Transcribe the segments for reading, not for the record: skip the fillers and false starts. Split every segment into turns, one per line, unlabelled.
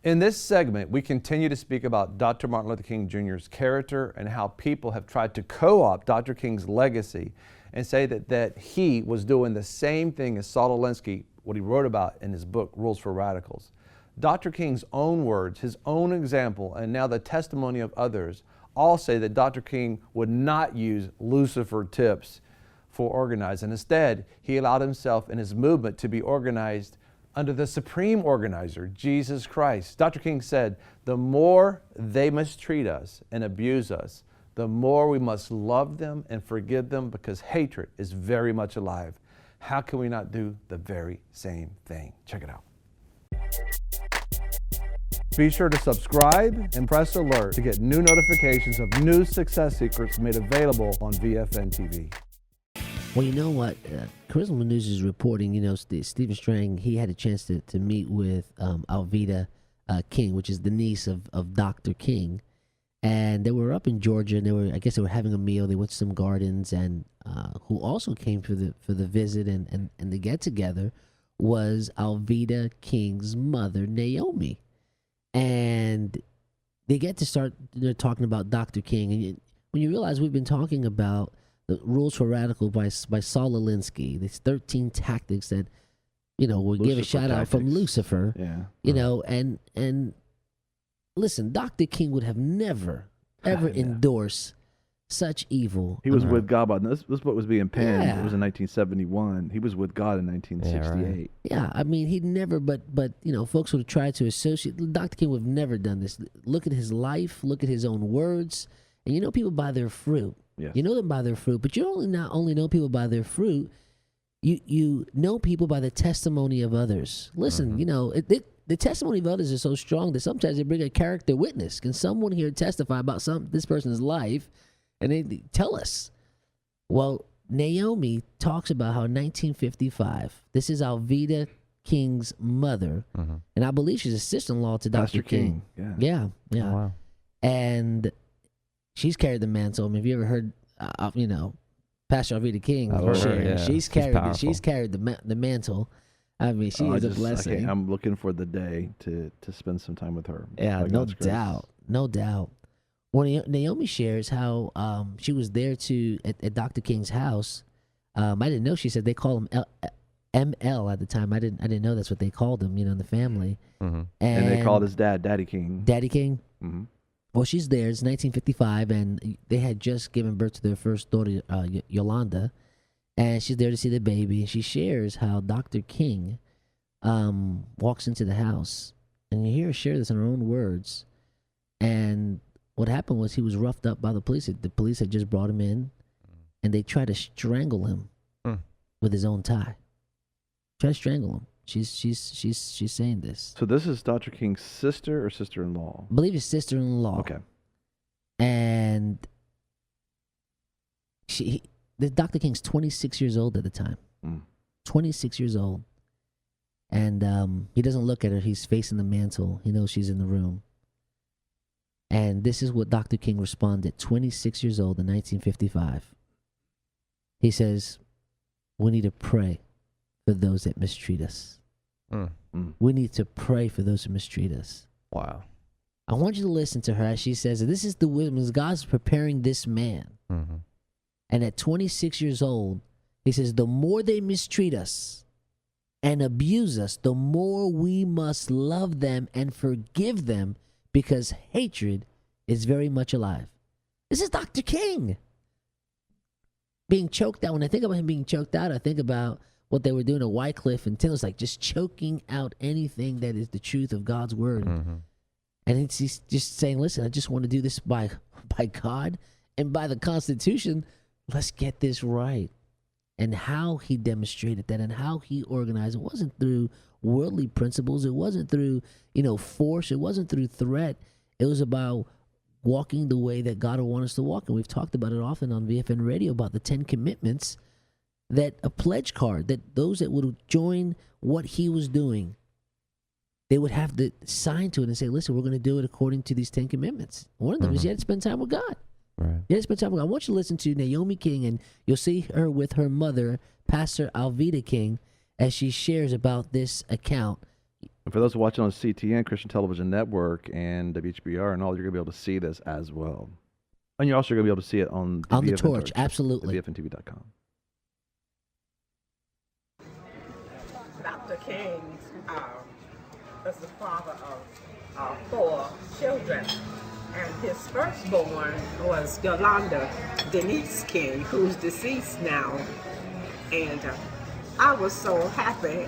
In this segment, we continue to speak about Dr. Martin Luther King Jr.'s character and how people have tried to co-opt Dr. King's legacy and say that he was doing the same thing as Saul Alinsky, what he wrote about in his book, Rules for Radicals. Dr. King's own words, his own example, and now the testimony of others all say that Dr. King would not use Lucifer tips for organizing. Instead, he allowed himself and his movement to be organized under the supreme organizer, Jesus Christ. Dr. King said, the more they mistreat us and abuse us, the more we must love them and forgive them, because hatred is very much alive. How can we not do the very same thing? Check it out. Be sure to subscribe and press alert to get new notifications of new success secrets made available on VFN TV.
Well, you know what? Charisma News is reporting, Stephen Strang, he had a chance to meet with Alveda King, which is the niece of Dr. King. And they were up in Georgia, and I guess they were having a meal. They went to some gardens, and who also came for the visit and the get-together was Alveda King's mother, Naomi. And they get to start talking about Dr. King. And when you realize we've been talking about the Rules for Radical by Saul Alinsky, these 13 tactics that, we'll give a shout out from Lucifer.
Yeah.
And listen, Dr. King would have never, ever endorsed such evil.
He was with God by this book was being penned.
Yeah.
It was in 1971. He was with God in 1968.
Yeah, I mean, he'd never, but folks would have tried to associate. Dr. King would have never done this. Look at his life, look at his own words, and people by their fruit.
Yes.
You know them by their fruit, but you not only know people by their fruit, you know people by the testimony of others. Listen, the testimony of others is so strong that sometimes they bring a character witness. Can someone here testify about this person's life, and they tell us? Well, Naomi talks about how in 1955, this is Alveda King's mother, and I believe she's a sister-in-law to Dr. King. Yeah.
Oh, wow.
And she's carried the mantle. I mean, have you ever heard, Pastor Alveda King? She's carried the mantle. I mean, she is a blessing.
I'm looking for the day to spend some time with her.
Yeah, no doubt. Well, Naomi shares how she was there at Dr. King's house. I didn't know. She said they call him ML at the time. I didn't know that's what they called him. In the family.
Mm-hmm. And they called his dad Daddy King.
Daddy King.
Mm-hmm.
Well, she's there. It's 1955, and they had just given birth to their first daughter, Yolanda, and she's there to see the baby. And she shares how Dr. King walks into the house, and you hear her share this in her own words. And what happened was he was roughed up by the police. The police had just brought him in, and they tried to strangle him with his own tie. Try to strangle him. She's saying this.
So this is Dr. King's sister or sister-in-law?
I believe his sister-in-law.
Okay.
And Dr. King's 26 years old at the time. 26 years old. And he doesn't look at her. He's facing the mantle. He knows she's in the room. And this is what Dr. King responded, 26 years old in 1955. He says, we need to pray for those that mistreat us. We need to pray for those who mistreat us.
Wow.
I want you to listen to her as she says, this is the wisdom. God's preparing this man. And at 26 years old, he says, the more they mistreat us and abuse us, the more we must love them and forgive them, because hatred is very much alive. This is Dr. King being choked out. When I think about him being choked out, I think about what they were doing at Wycliffe and Taylor's, like just choking out anything that is the truth of God's word. And he's just saying, listen, I just want to do this by God and by the Constitution. Let's get this right. And how he demonstrated that and how he organized it wasn't through worldly principles. It wasn't through, force. It wasn't through threat. It was about walking the way that God would want us to walk. And we've talked about it often on VFN Radio about the 10 commitments, that a pledge card, that those that would join what he was doing, they would have to sign to it and say, listen, we're going to do it according to these 10 commitments. One of them is you had to spend time with God.
Right.
You had to spend time with God. I want you to listen to Naomi King, and you'll see her with her mother, Pastor Alveda King, as she shares about this account
And for those watching on CTN, Christian Television Network, and WHBR and all, you're going to be able to see this as well. And you're also going to be able to see it on the
the Torch, absolutely.
VFNTV.com.
Dr. King was the father of 4 children, and his firstborn was Yolanda Denise King, who's deceased now. And I was so happy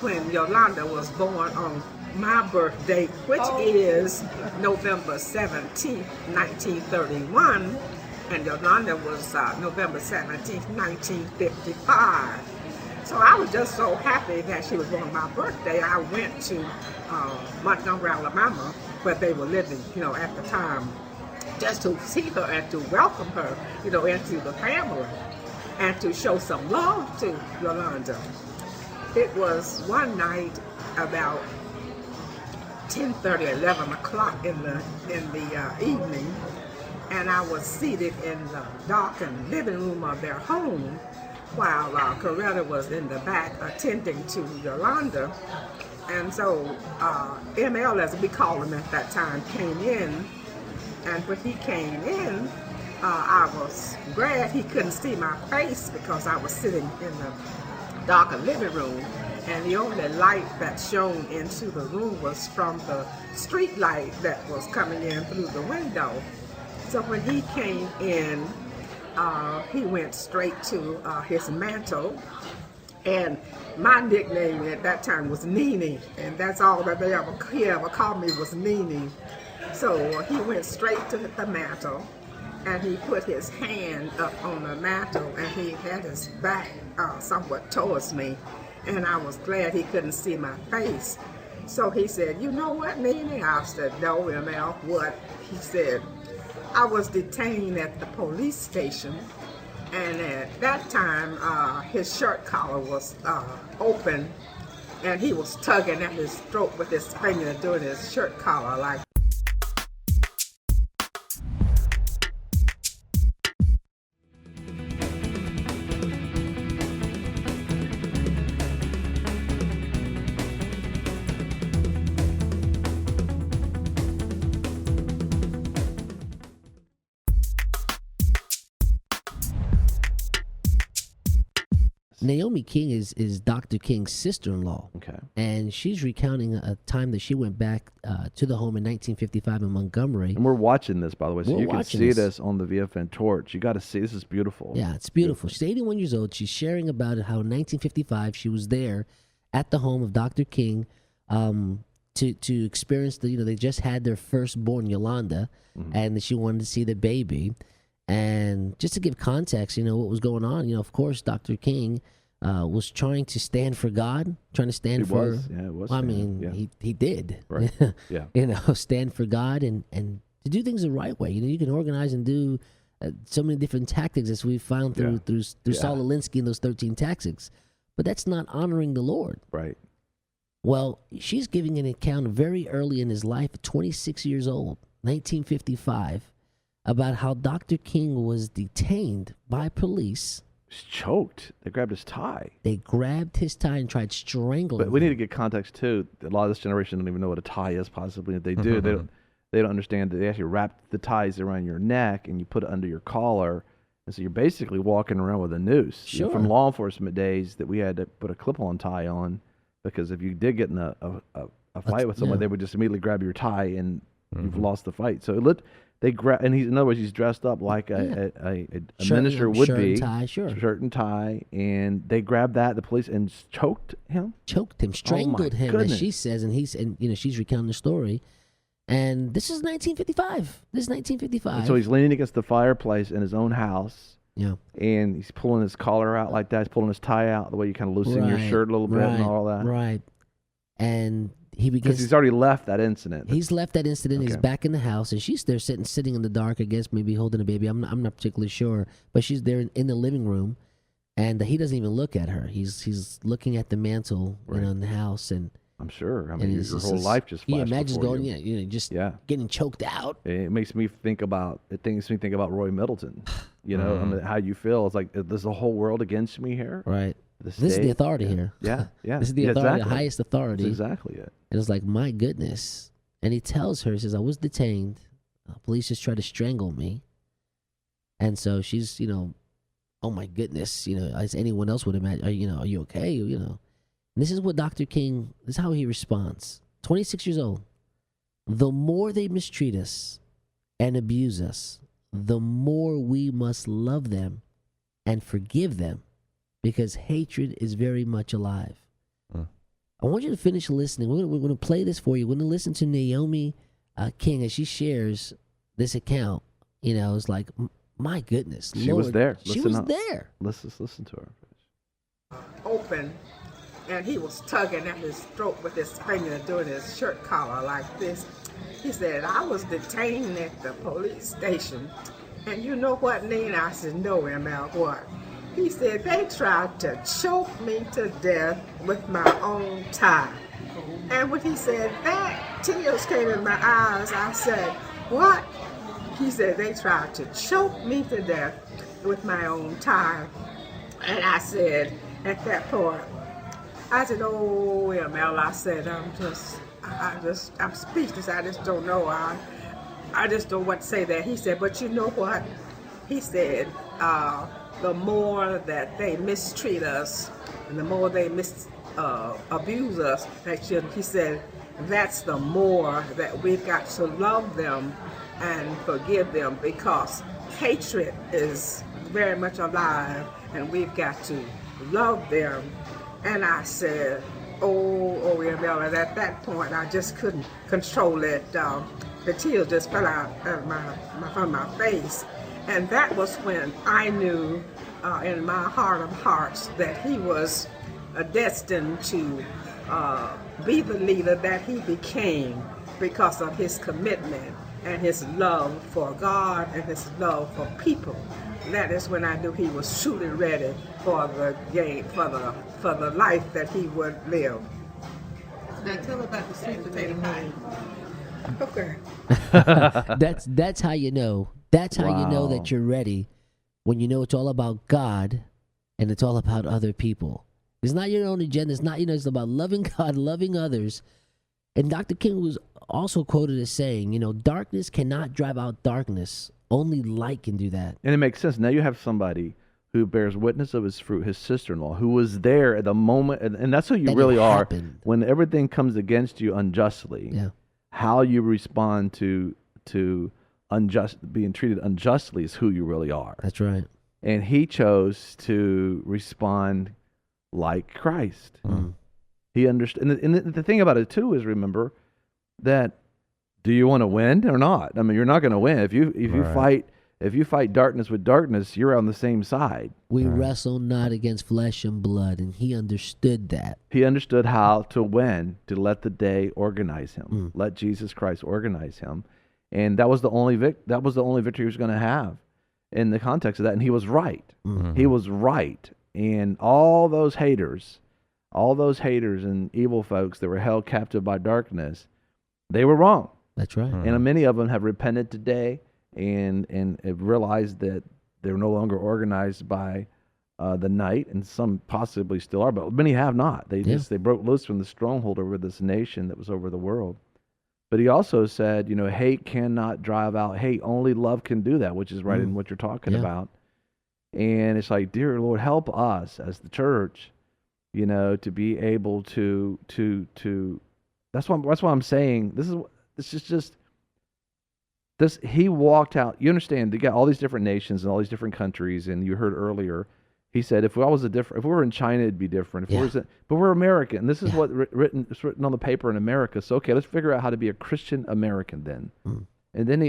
when Yolanda was born on my birthday, which is November 17th, 1931, and Yolanda was November 17th, 1955. So I was just so happy that she was born on my birthday. I went to Montgomery, Alabama, where they were living, at the time, just to see her and to welcome her, into the family and to show some love to Yolanda. It was one night about 10:30, 11 o'clock in the evening, and I was seated in the darkened living room of their home while Coretta was in the back attending to Yolanda. And so ML, as we called him at that time, came in, and when he came in, I was glad he couldn't see my face because I was sitting in the darkened living room, and the only light that shone into the room was from the street light that was coming in through the window. So when he came in, he went straight to his mantle, and my nickname at that time was Nene, and that's all that he ever called me was Nene. So he went straight to the mantle, and he put his hand up on the mantle, and he had his back somewhat towards me, and I was glad he couldn't see my face. So he said, "You know what, Nene?" I said, "No, ML, what?" He said, "I was detained at the police station, and at that time his shirt collar was open, and he was tugging at his throat with his finger doing his shirt collar like."
Naomi King is Dr. King's sister-in-law.
Okay.
And she's recounting a time that she went back to the home in 1955 in Montgomery.
And we're watching this, by the way, so
We're
you can
watching
see
this.
this on the VFN Torch. You got to see. This is beautiful.
Yeah, it's beautiful. She's 81 years old. She's sharing about how in 1955 she was there at the home of Dr. King to experience they just had their firstborn, Yolanda, and she wanted to see the baby. And just to give context, what was going on, of course, Dr. King was trying to stand for God, trying to stand
He
for.
was. Yeah, it was.
I
standing.
mean,
Yeah.
he did.
Right. Yeah.
Stand for God and to do things the right way. You can organize and do so many different tactics as we've found through Saul Alinsky and those 13 tactics, but that's not honoring the Lord.
Right.
Well, she's giving an account very early in his life, at 26 years old, 1955. About how Dr. King was detained by police.
He's choked. They grabbed his tie.
They grabbed his tie and tried strangling him.
But we need to get context too. A lot of this generation don't even know what a tie is. Possibly, if they do, they don't understand that they actually wrap the ties around your neck and you put it under your collar, and so you're basically walking around with a noose.
Sure.
From law enforcement days, that we had to put a clip-on tie on, because if you did get in a fight with someone, they would just immediately grab your tie and you've lost the fight. So they grab, and in other words, he's dressed up like a minister would be. Shirt and tie, and they grabbed that, the police, and choked him,
strangled him,
goodness.
as she says, and she's recounting the story. And this is 1955.
And so he's leaning against the fireplace in his own house.
Yeah.
And he's pulling his collar out like that. He's pulling his tie out the way you kind of loosen your shirt a little bit and all that.
Right. And he begins.
Because he's already left that incident.
He's left that incident. Okay. He's back in the house, and she's there sitting in the dark, I guess, maybe holding a baby. I'm not particularly sure, but she's there in the living room, and he doesn't even look at her. He's looking at the mantle in the house, and
I'm sure. I mean, your whole life just flashed
imagines
before
going,
you.
getting choked out.
It makes me think about Roy Middleton. I mean, how you feel. It's like, there's a whole world against me here.
Right. This is the authority here.
Yeah, yeah.
This is the authority, the highest authority.
That's exactly it.
And it's like, my goodness. And he tells her, he says, I was detained. Police just tried to strangle me. And so she's, oh my goodness, as anyone else would imagine, are you okay? And this is what Dr. King, this is how he responds. 26 years old. The more they mistreat us and abuse us, the more we must love them and forgive them, because hatred is very much alive. I want you to finish listening. We're going to play this for you. We're going to listen to Naomi King as she shares this account. It's like, my goodness.
She
Lord,
was there.
She was there.
Let's listen to her.
Open, and he was tugging at his throat with his finger, doing his shirt collar like this. He said, I was detained at the police station. And you know what, Nina? I said, no, ML, what? He said, they tried to choke me to death with my own tie. And when he said that, tears came in my eyes. I said, what? He said, they tried to choke me to death with my own tie. And I said, at that point, I said, oh, ML, I said, I'm speechless. I just don't know. I just don't want to say that. He said, but you know what? He said, the more that they mistreat us and the more they abuse us, he said, that's the more that we've got to love them and forgive them, because hatred is very much alive and we've got to love them. And I said, oh, ML, and at that point I just couldn't control it. The tears just fell out of from my face. And that was when I knew in my heart of hearts that he was destined to be the leader that he became because of his commitment and his love for God and his love for people. That is when I knew he was truly ready for the game, for the life that he would live. Now tell about the sweet potato pie. Okay.
That's how you know. That's how you know that you're ready, when you know it's all about God and it's all about other people. It's not your own agenda. It's not, it's about loving God, loving others. And Dr. King was also quoted as saying, darkness cannot drive out darkness. Only light can do that.
And it makes sense. Now you have somebody who bears witness of his fruit, his sister-in-law, who was there at the moment, and that's who you really are. When everything comes against you unjustly, how you respond to being treated unjustly is who you really are.
That's right.
And he chose to respond like Christ. He understood. And the thing about it too is, remember that, do you want to win or not? I mean, you're not going to win if you fight darkness with darkness. You're on the same side.
We wrestle not against flesh and blood, and he understood that.
He understood how to win, to let the day organize him, let Jesus Christ organize him, and that was the only victory he was going to have in the context of that. And he was right. He was right. And all those haters and evil folks that were held captive by darkness, they were wrong.
That's right.
And many of them have repented today and have realized that they're no longer organized by the night, and some possibly still are, but many have not. They broke loose from the stronghold over this nation that was over the world. But he also said, hate cannot drive out hate. Only love can do that, which is right in what you're talking about. And it's like, dear Lord, help us as the church, to be able to. That's why I'm saying this is just. He walked out. You understand? They got all these different nations and all these different countries, and you heard earlier. He said, if we were in China, it'd be different. But we're American. This is what it's written on the paper in America. So okay, let's figure out how to be a Christian American then. And then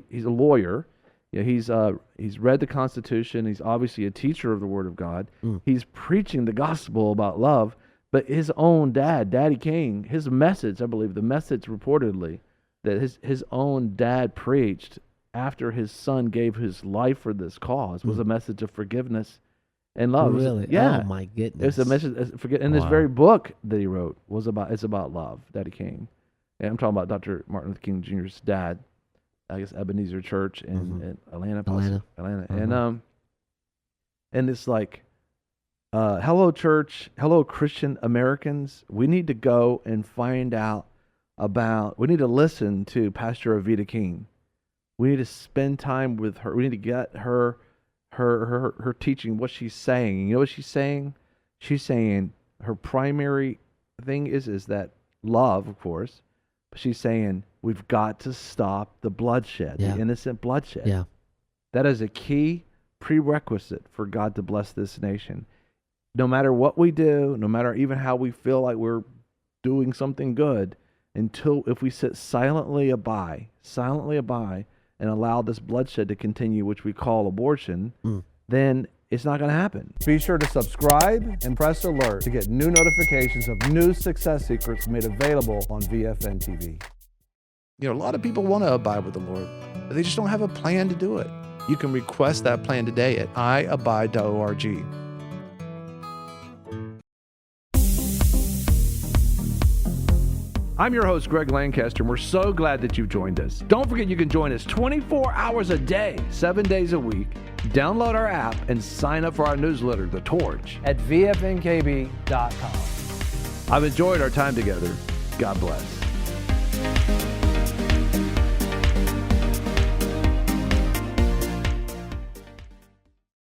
he's a lawyer. He's read the Constitution. He's obviously a teacher of the Word of God. He's preaching the gospel about love. But his own dad, Daddy King, his message, I believe, the message reportedly that his own dad preached after his son gave his life for this cause was a message of forgiveness and love.
Really?
Yeah.
Oh my goodness.
It's a message. And this very book that he wrote it's about love. Daddy King, and I'm talking about Dr. Martin Luther King Jr.'s dad. I guess Ebenezer Church in Atlanta. And it's like hello, church. Hello, Christian Americans. We need to go and find out we need to listen to Pastor Avita King. We need to spend time with her. We need to get her teaching, what she's saying. You know what she's saying? She's saying her primary thing is that love, of course, but she's saying we've got to stop the bloodshed, the innocent bloodshed.
Yeah.
That is a key prerequisite for God to bless this nation. No matter what we do, no matter even how we feel like we're doing something good, if we sit silently by and allow this bloodshed to continue, which we call abortion, then it's not going to happen.
Be sure to subscribe and press alert to get new notifications of new success secrets made available on VFN TV.
You know, a lot of people want to abide with the Lord, but they just don't have a plan to do it. You can request that plan today at iabide.org.
I'm your host, Greg Lancaster, and we're so glad that you've joined us. Don't forget you can join us 24 hours a day, 7 days a week. Download our app and sign up for our newsletter, The Torch,
At VFNKB.com.
I've enjoyed our time together. God bless.